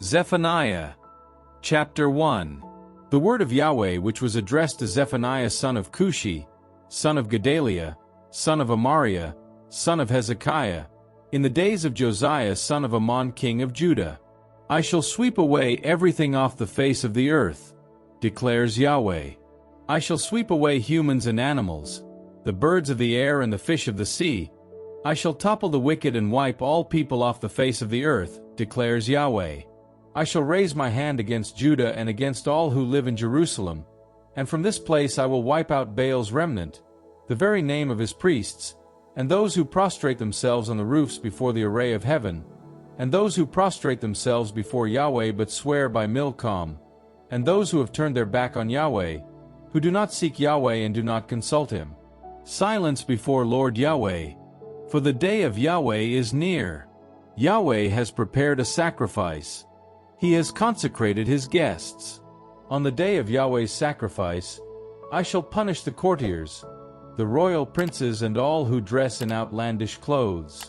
Zephaniah, chapter 1. The word of Yahweh which was addressed to Zephaniah son of Cushi, son of Gedaliah, son of Amariah, son of Hezekiah, in the days of Josiah son of Ammon king of Judah. I shall sweep away everything off the face of the earth, declares Yahweh. I shall sweep away humans and animals, the birds of the air and the fish of the sea. I shall topple the wicked and wipe all people off the face of the earth, declares Yahweh. I shall raise my hand against Judah and against all who live in Jerusalem, and from this place I will wipe out Baal's remnant, the very name of his priests, and those who prostrate themselves on the roofs before the array of heaven, and those who prostrate themselves before Yahweh but swear by Milcom, and those who have turned their back on Yahweh, who do not seek Yahweh and do not consult him. Silence before Lord Yahweh, for the day of Yahweh is near. Yahweh has prepared a sacrifice. He has consecrated his guests. On the day of Yahweh's sacrifice, I shall punish the courtiers, the royal princes and all who dress in outlandish clothes.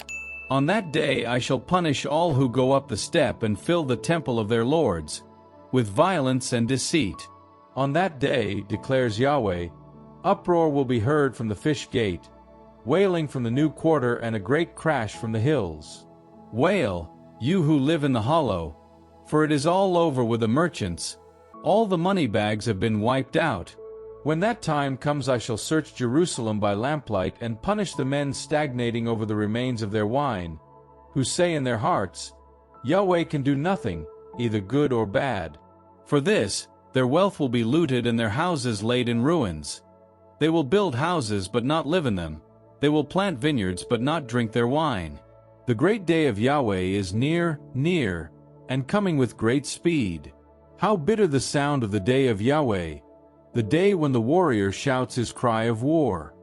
On that day I shall punish all who go up the step and fill the temple of their lords, with violence and deceit. On that day, declares Yahweh, uproar will be heard from the fish gate, wailing from the new quarter and a great crash from the hills. Wail, you who live in the hollow, for it is all over with the merchants. All the money bags have been wiped out. When that time comes I shall search Jerusalem by lamplight and punish the men stagnating over the remains of their wine, who say in their hearts, Yahweh can do nothing, either good or bad. For this, their wealth will be looted and their houses laid in ruins. They will build houses but not live in them. They will plant vineyards but not drink their wine. The great day of Yahweh is near, and coming with great speed. How bitter the sound of the day of Yahweh, the day when the warrior shouts his cry of war.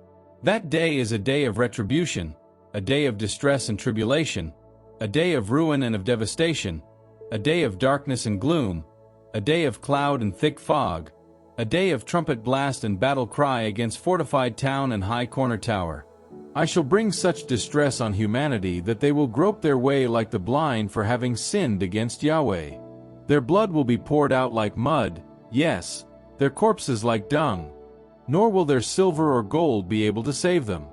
That day is a day of retribution, a day of distress and tribulation, a day of ruin and of devastation, a day of darkness and gloom, a day of cloud and thick fog, a day of trumpet blast and battle cry against fortified town and high corner tower. I shall bring such distress on humanity that they will grope their way like the blind for having sinned against Yahweh. Their blood will be poured out like mud, yes, their corpses like dung, nor will their silver or gold be able to save them.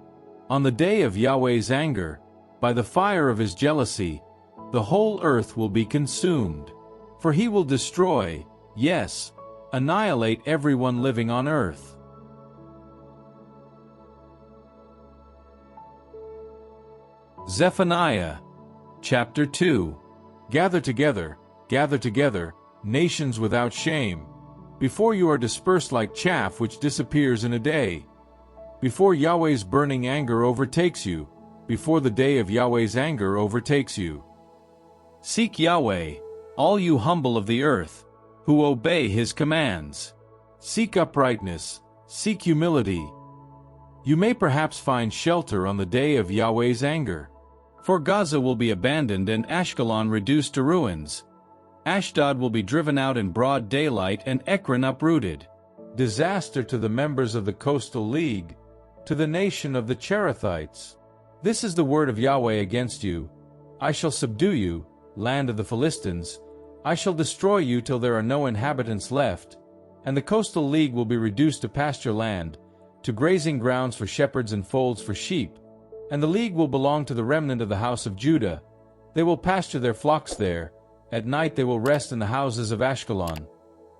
On the day of Yahweh's anger, by the fire of his jealousy, the whole earth will be consumed. For he will destroy, yes, annihilate everyone living on earth. Zephaniah, chapter 2. Gather together, nations without shame, before you are dispersed like chaff which disappears in a day. Before Yahweh's burning anger overtakes you, before the day of Yahweh's anger overtakes you. Seek Yahweh, all you humble of the earth, who obey his commands. Seek uprightness, seek humility. You may perhaps find shelter on the day of Yahweh's anger. For Gaza will be abandoned and Ashkelon reduced to ruins. Ashdod will be driven out in broad daylight and Ekron uprooted. Disaster to the members of the coastal league, to the nation of the Cherethites. This is the word of Yahweh against you. I shall subdue you, land of the Philistines. I shall destroy you till there are no inhabitants left, and the coastal league will be reduced to pasture land, to grazing grounds for shepherds and folds for sheep. And the league will belong to the remnant of the house of Judah. They will pasture their flocks there. At night they will rest in the houses of Ashkelon.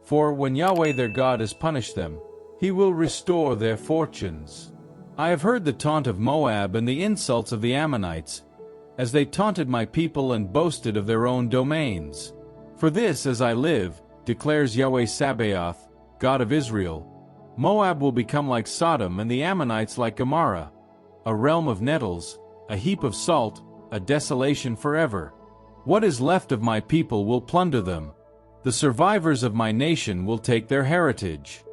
For when Yahweh their God has punished them, he will restore their fortunes. I have heard the taunt of Moab and the insults of the Ammonites, as they taunted my people and boasted of their own domains. For this, as I live, declares Yahweh Sabaoth, God of Israel, Moab will become like Sodom and the Ammonites like Gomorrah, a realm of nettles, a heap of salt, a desolation forever. What is left of my people will plunder them. The survivors of my nation will take their heritage.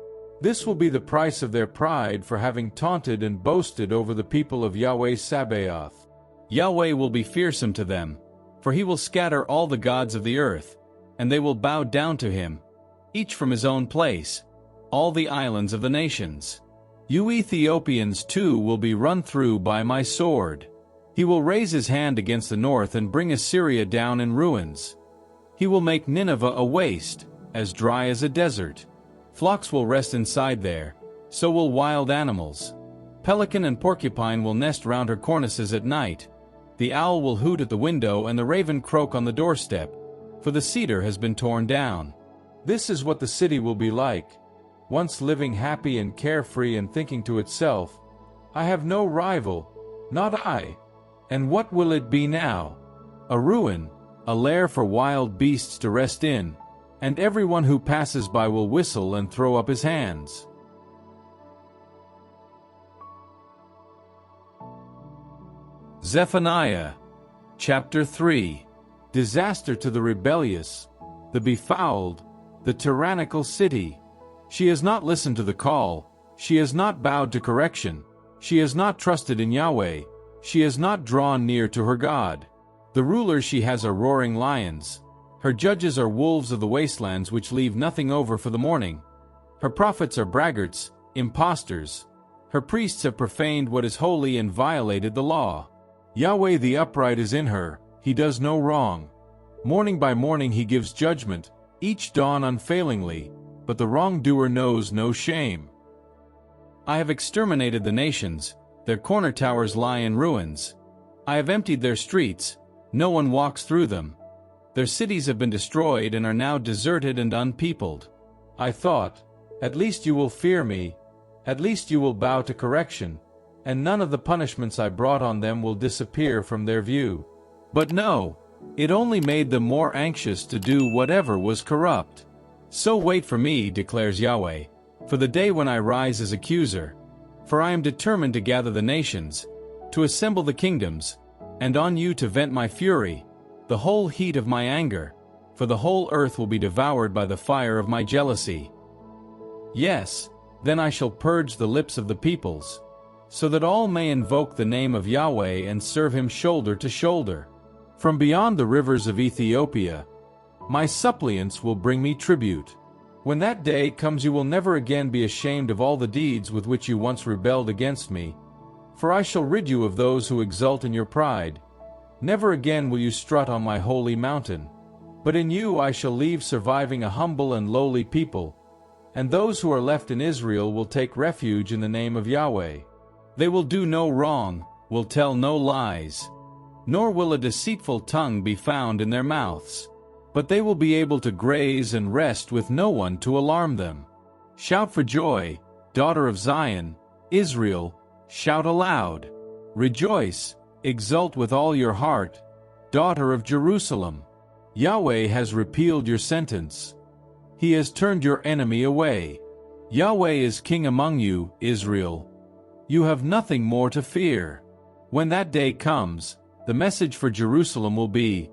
This will be the price of their pride for having taunted and boasted over the people of Yahweh Sabaoth. Yahweh will be fearsome to them, for he will scatter all the gods of the earth, and they will bow down to him, each from his own place, all the islands of the nations. You Ethiopians too will be run through by my sword. He will raise his hand against the north and bring Assyria down in ruins. He will make Nineveh a waste, as dry as a desert. Flocks will rest inside there, so will wild animals. Pelican and porcupine will nest round her cornices at night. The owl will hoot at the window and the raven croak on the doorstep, for the cedar has been torn down. This is what the city will be like, once living happy and carefree and thinking to itself, I have no rival, not I. And what will it be now? A ruin, a lair for wild beasts to rest in, and everyone who passes by will whistle and throw up his hands. Zephaniah, chapter 3. Disaster to the rebellious, the befouled, the tyrannical city. She has not listened to the call, she has not bowed to correction, she has not trusted in Yahweh, she has not drawn near to her God. The rulers she has are roaring lions, her judges are wolves of the wastelands which leave nothing over for the morning. Her prophets are braggarts, impostors. Her priests have profaned what is holy and violated the law. Yahweh the upright is in her, he does no wrong. Morning by morning he gives judgment, each dawn unfailingly, but the wrongdoer knows no shame. I have exterminated the nations, their corner towers lie in ruins. I have emptied their streets, no one walks through them. Their cities have been destroyed and are now deserted and unpeopled. I thought, at least you will fear me, at least you will bow to correction, and none of the punishments I brought on them will disappear from their view. But no, it only made them more anxious to do whatever was corrupt. So wait for me, declares Yahweh, for the day when I rise as accuser. For I am determined to gather the nations, to assemble the kingdoms, and on you to vent my fury, the whole heat of my anger, for the whole earth will be devoured by the fire of my jealousy. Yes, then I shall purge the lips of the peoples, so that all may invoke the name of Yahweh and serve him shoulder to shoulder. From beyond the rivers of Ethiopia, my suppliants will bring me tribute. When that day comes, you will never again be ashamed of all the deeds with which you once rebelled against me, for I shall rid you of those who exult in your pride. Never again will you strut on my holy mountain, but in you I shall leave surviving a humble and lowly people, and those who are left in Israel will take refuge in the name of Yahweh. They will do no wrong, will tell no lies, nor will a deceitful tongue be found in their mouths. But they will be able to graze and rest with no one to alarm them. Shout for joy, daughter of Zion, Israel, shout aloud. Rejoice, exult with all your heart, daughter of Jerusalem. Yahweh has repealed your sentence. He has turned your enemy away. Yahweh is king among you, Israel. You have nothing more to fear. When that day comes, the message for Jerusalem will be,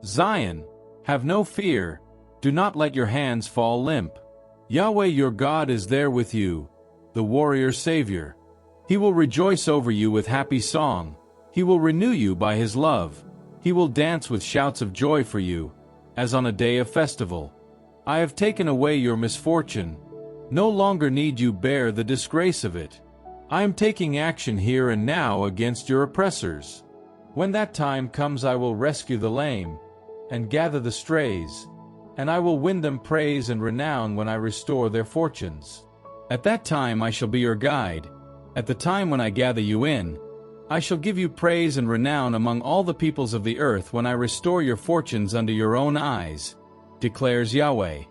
Zion, have no fear, do not let your hands fall limp. Yahweh your God is there with you, the warrior Savior. He will rejoice over you with happy song. He will renew you by his love. He will dance with shouts of joy for you, as on a day of festival. I have taken away your misfortune. No longer need you bear the disgrace of it. I am taking action here and now against your oppressors. When that time comes, I will rescue the lame, and gather the strays, and I will win them praise and renown when I restore their fortunes. At that time I shall be your guide. At the time when I gather you in, I shall give you praise and renown among all the peoples of the earth when I restore your fortunes under your own eyes, declares Yahweh.